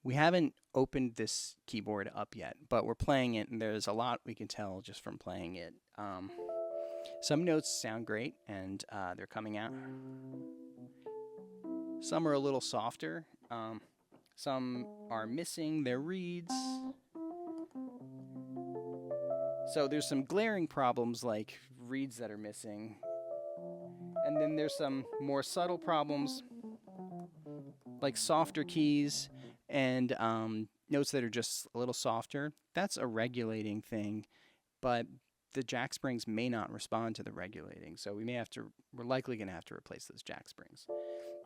We haven't opened this keyboard up yet, but we're playing it, and there's a lot we can tell just from playing it. Some notes sound great, and they're coming out. Some are a little softer. Some are missing their reeds. So there's some glaring problems like reeds that are missing. And then there's some more subtle problems like softer keys and notes that are just a little softer. That's a regulating thing, but the jack springs may not respond to the regulating. So we're likely going to have to replace those jack springs.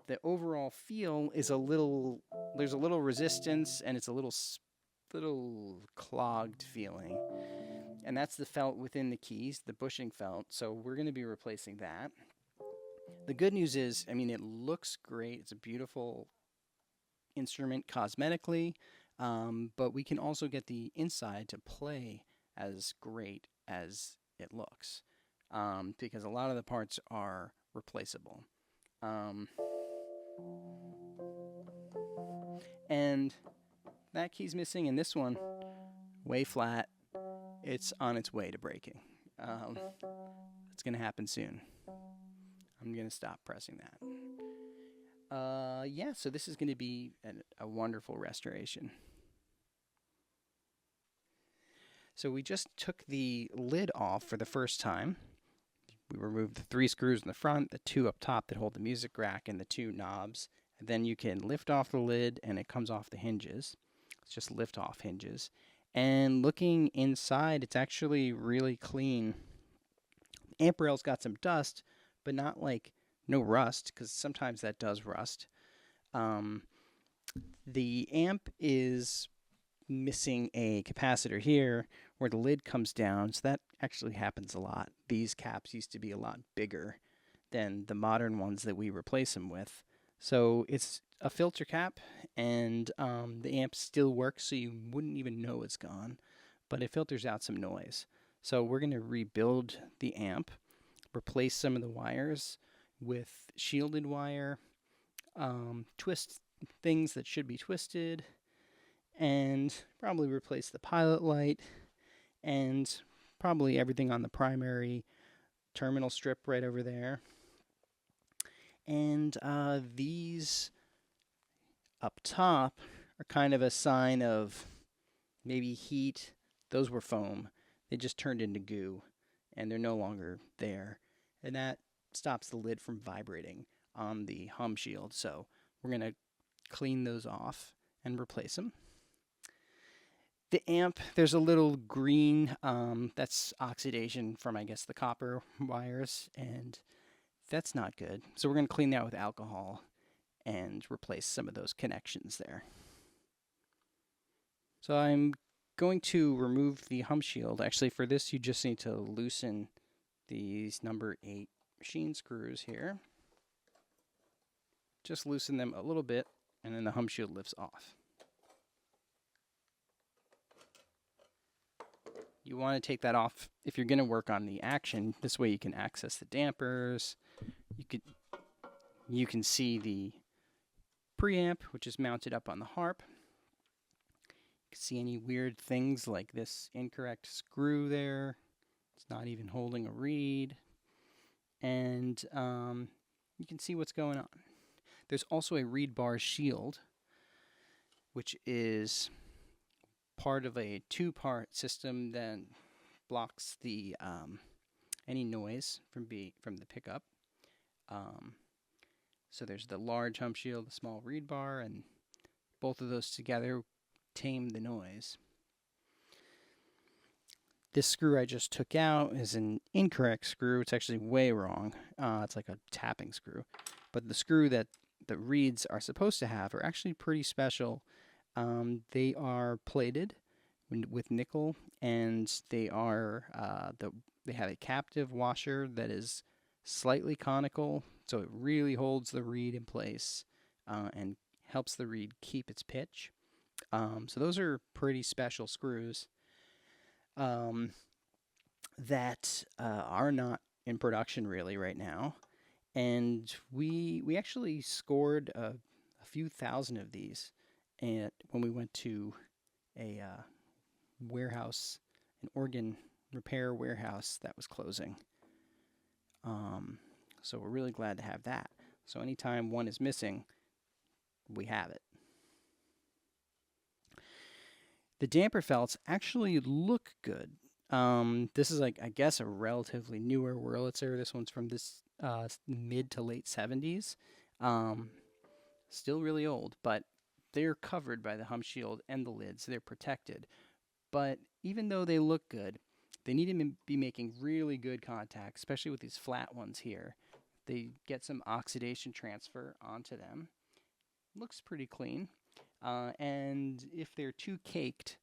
The overall feel is there's a little resistance and it's a little clogged feeling. And that's the felt within the keys, the bushing felt. So we're going to be replacing that. The good news is, I mean, it looks great. It's a beautiful instrument cosmetically, but we can also get the inside to play as great as it looks, because a lot of the parts are replaceable. And that key's missing, and this one, way flat. It's on its way to breaking. It's going to happen soon. I'm going to stop pressing that. Yeah, so this is going to be a wonderful restoration. So we just took the lid off for the first time. We removed the 3 screws in the front, the 2 up top that hold the music rack, and the 2 knobs. And then you can lift off the lid and it comes off the hinges. It's just lift off hinges. And looking inside, it's actually really clean. The amp rail's got some dust, but not like no rust, because sometimes that does rust. The amp is missing a capacitor here where the lid comes down, so that actually happens a lot. These caps used to be a lot bigger than the modern ones that we replace them with. So it's a filter cap, and the amp still works, so you wouldn't even know it's gone, but it filters out some noise. So we're going to rebuild the amp, replace some of the wires with shielded wire, twist things that should be twisted, and probably replace the pilot light, and probably everything on the primary terminal strip right over there. And these up top are kind of a sign of maybe heat. Those were foam. They just turned into goo, and they're no longer there. And that stops the lid from vibrating on the hum shield. So we're going to clean those off and replace them. The amp, there's a little green, that's oxidation from, I guess, the copper wires, and that's not good. So we're going to clean that with alcohol and replace some of those connections there. So I'm going to remove the hum shield. Actually, for this, you just need to loosen these number 8 machine screws here. Just loosen them a little bit, and then the hum shield lifts off. You want to take that off if you're going to work on the action. This way you can access the dampers. You can see the preamp, which is mounted up on the harp. You can see any weird things like this incorrect screw there. It's not even holding a reed. And you can see what's going on. There's also a reed bar shield, which is part of a 2-part system that blocks the any noise from the pickup. So there's the large hum shield, the small reed bar, and both of those together tame the noise. This screw I just took out is an incorrect screw. It's actually way wrong. It's like a tapping screw. But the screw that the reeds are supposed to have are actually pretty special. They are plated with nickel, and they are they have a captive washer that is slightly conical, so it really holds the reed in place and helps the reed keep its pitch. So those are pretty special screws that are not in production really right now. And we actually scored a few thousand of these, and when we went to a warehouse, an organ repair warehouse that was closing. So we're really glad to have that. So anytime one is missing, we have it. The damper felts actually look good. This is like, I guess, a relatively newer Wurlitzer. This one's from this mid to late 70s. Still really old, but they're covered by the hum shield and the lid, so they're protected. But even though they look good, they need to be making really good contact, especially with these flat ones here. They get some oxidation transfer onto them. Looks pretty clean. And if they're too caked,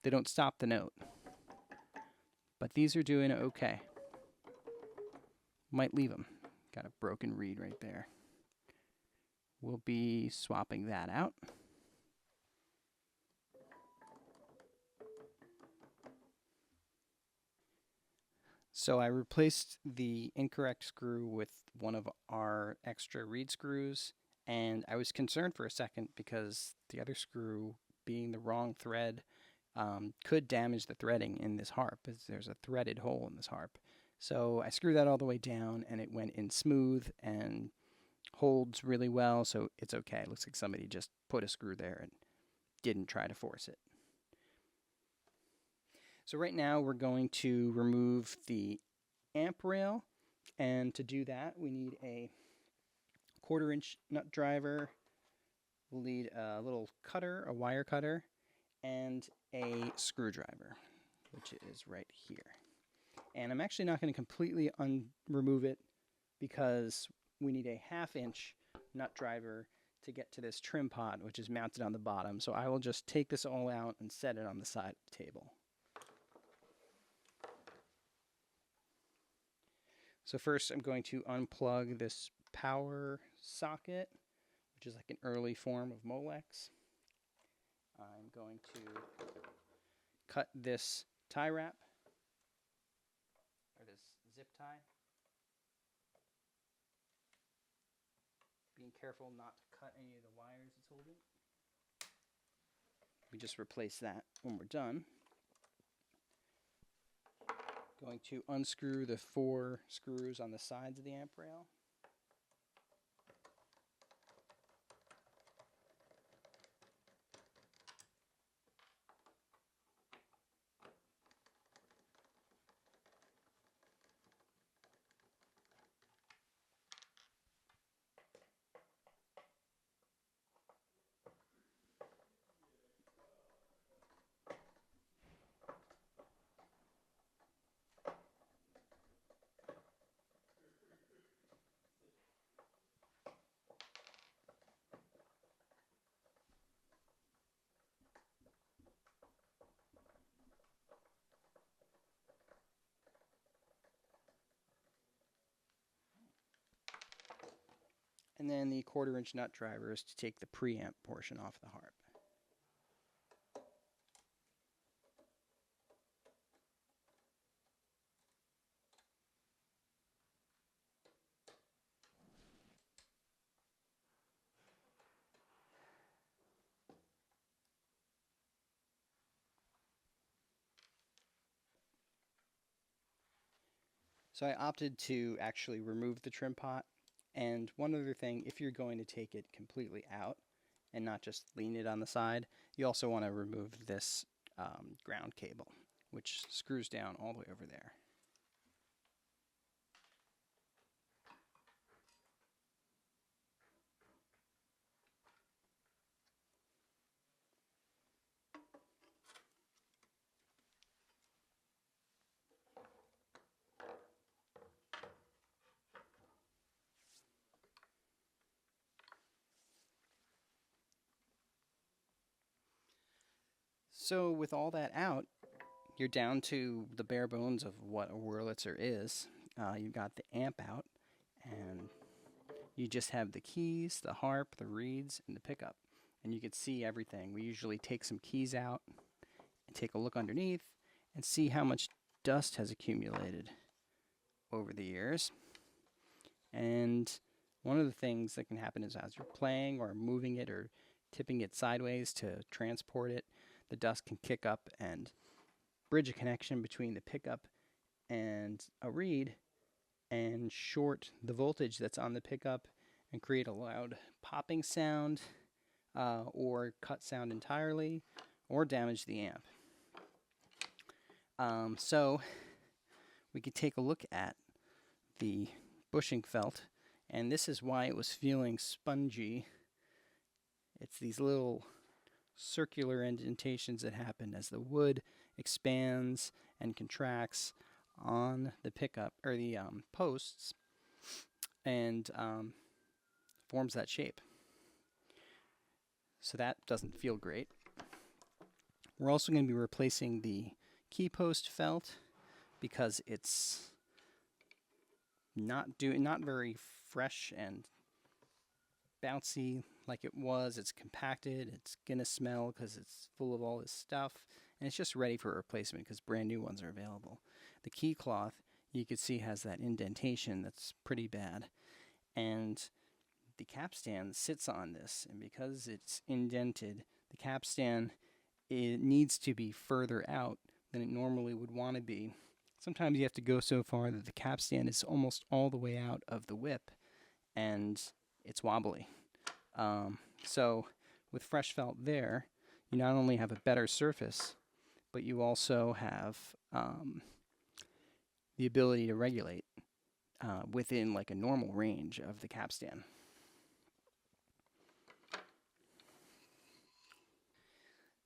they don't stop the note. But these are doing okay. Might leave them. Got a broken reed right there. We'll be swapping that out. So I replaced the incorrect screw with one of our extra reed screws, and I was concerned for a second because the other screw, being the wrong thread, could damage the threading in this harp, as there's a threaded hole in this harp. So I screwed that all the way down, and it went in smooth and holds really well, so it's okay. It looks like somebody just put a screw there and didn't try to force it. So right now we're going to remove the amp rail, and to do that we need a 1/4 inch nut driver. We'll need a little cutter, a wire cutter, and a screwdriver, which is right here. And I'm actually not going to completely remove it because we need a 1/2 inch nut driver to get to this trim pot, which is mounted on the bottom. So I will just take this all out and set it on the side of the table. So first I'm going to unplug this power socket, which is like an early form of Molex. I'm going to cut this tie wrap, or this zip tie. Being careful not to cut any of the wires it's holding. We just replace that when we're done. Going to unscrew the 4 screws on the sides of the amp rail. And then the 1/4 inch nut driver is to take the preamp portion off the harp. So I opted to actually remove the trim pot. And one other thing, if you're going to take it completely out and not just lean it on the side, you also want to remove this ground cable, which screws down all the way over there. So with all that out, you're down to the bare bones of what a Wurlitzer is. You've got the amp out, and you just have the keys, the harp, the reeds, and the pickup. And you can see everything. We usually take some keys out and take a look underneath and see how much dust has accumulated over the years. And one of the things that can happen is as you're playing or moving it or tipping it sideways to transport it. The dust can kick up and bridge a connection between the pickup and a reed and short the voltage that's on the pickup and create a loud popping sound, or cut sound entirely, or damage the amp. So we could take a look at the bushing felt, and this is why it was feeling spongy. It's these little circular indentations that happen as the wood expands and contracts on the pickup or the posts, and forms that shape. So that doesn't feel great. We're also going to be replacing the key post felt because it's not very fresh and bouncy like it was. It's compacted. It's gonna smell because it's full of all this stuff, and it's just ready for replacement because brand new ones are available. The key cloth, you can see, has that indentation that's pretty bad, and the capstan sits on this, and because it's indented, the capstan, it needs to be further out than it normally would want to be. Sometimes you have to go so far that the capstan is almost all the way out of the whip, and it's wobbly. So with fresh felt there, you not only have a better surface, but you also have the ability to regulate within like a normal range of the capstan.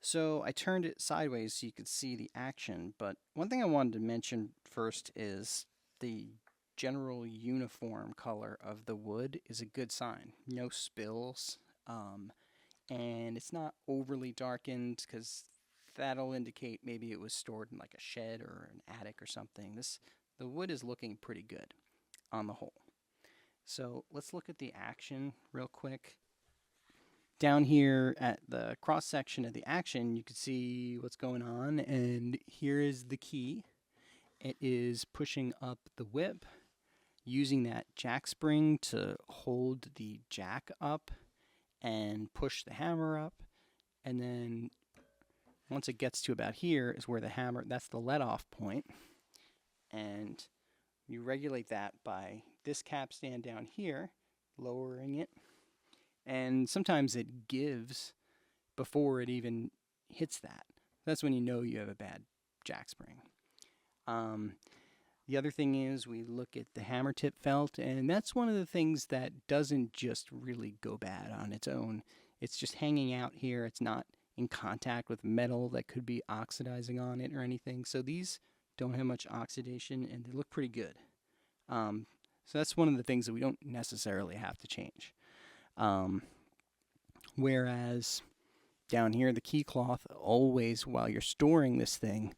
So I turned it sideways so you could see the action, but one thing I wanted to mention first is the general uniform color of the wood is a good sign. No spills, and it's not overly darkened because that'll indicate maybe it was stored in like a shed or an attic or something. The wood is looking pretty good on the whole. So let's look at the action real quick. Down here at the cross section of the action, you can see what's going on, and here is the key. It is pushing up the whip, using that jack spring to hold the jack up and push the hammer up, and then once it gets to about here is where the hammer, that's the let-off point, and you regulate that by this capstan down here, lowering it. And sometimes it gives before it even hits that. That's when you know you have a bad jack spring. The other thing is we look at the hammer tip felt, and that's one of the things that doesn't just really go bad on its own. It's just hanging out here. It's not in contact with metal that could be oxidizing on it or anything. So these don't have much oxidation, and they look pretty good. So that's one of the things that we don't necessarily have to change. Whereas down here, the key cloth always, while you're storing this thing,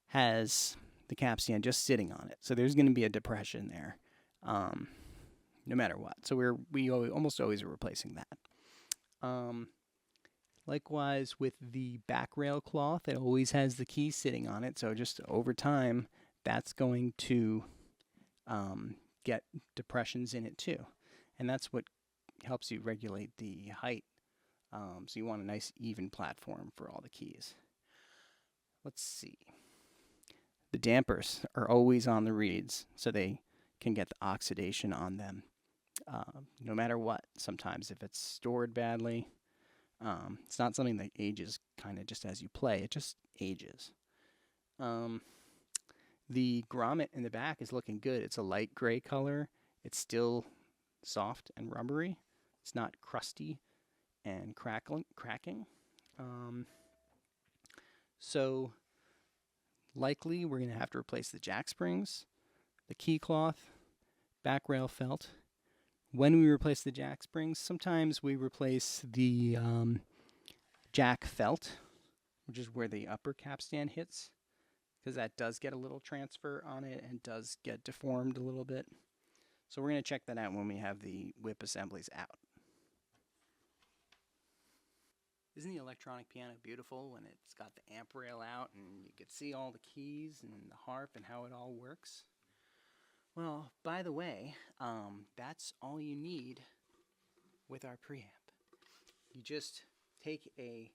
has the capstan just sitting on it. So there's going to be a depression there, no matter what. So we almost always are replacing that. Likewise with the back rail cloth, it always has the key sitting on it. So just over time, that's going to get depressions in it too. And that's what helps you regulate the height. So you want a nice even platform for all the keys. Let's see. The dampers are always on the reeds, so they can get the oxidation on them, no matter what. Sometimes if it's stored badly, it's not something that ages kind of just as you play. It just ages. The grommet in the back is looking good. It's a light gray color. It's still soft and rubbery. It's not crusty and cracking. So likely we're going to have to replace the jack springs, the key cloth, back rail felt. When we replace the jack springs, sometimes we replace the jack felt, which is where the upper capstan hits, because that does get a little transfer on it and does get deformed a little bit. So we're going to check that out when we have the whip assemblies out. Isn't the electronic piano beautiful when it's got the amp rail out and you can see all the keys and the harp and how it all works? Well, by the way, that's all you need with our preamp. You just take a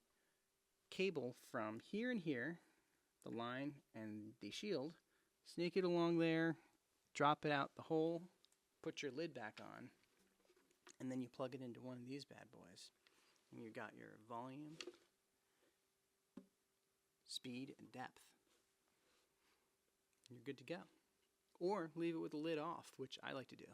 cable from here and here, the line and the shield, snake it along there, drop it out the hole, put your lid back on, and then you plug it into one of these bad boys. And you've got your volume, speed, and depth. You're good to go. Or leave it with the lid off, which I like to do.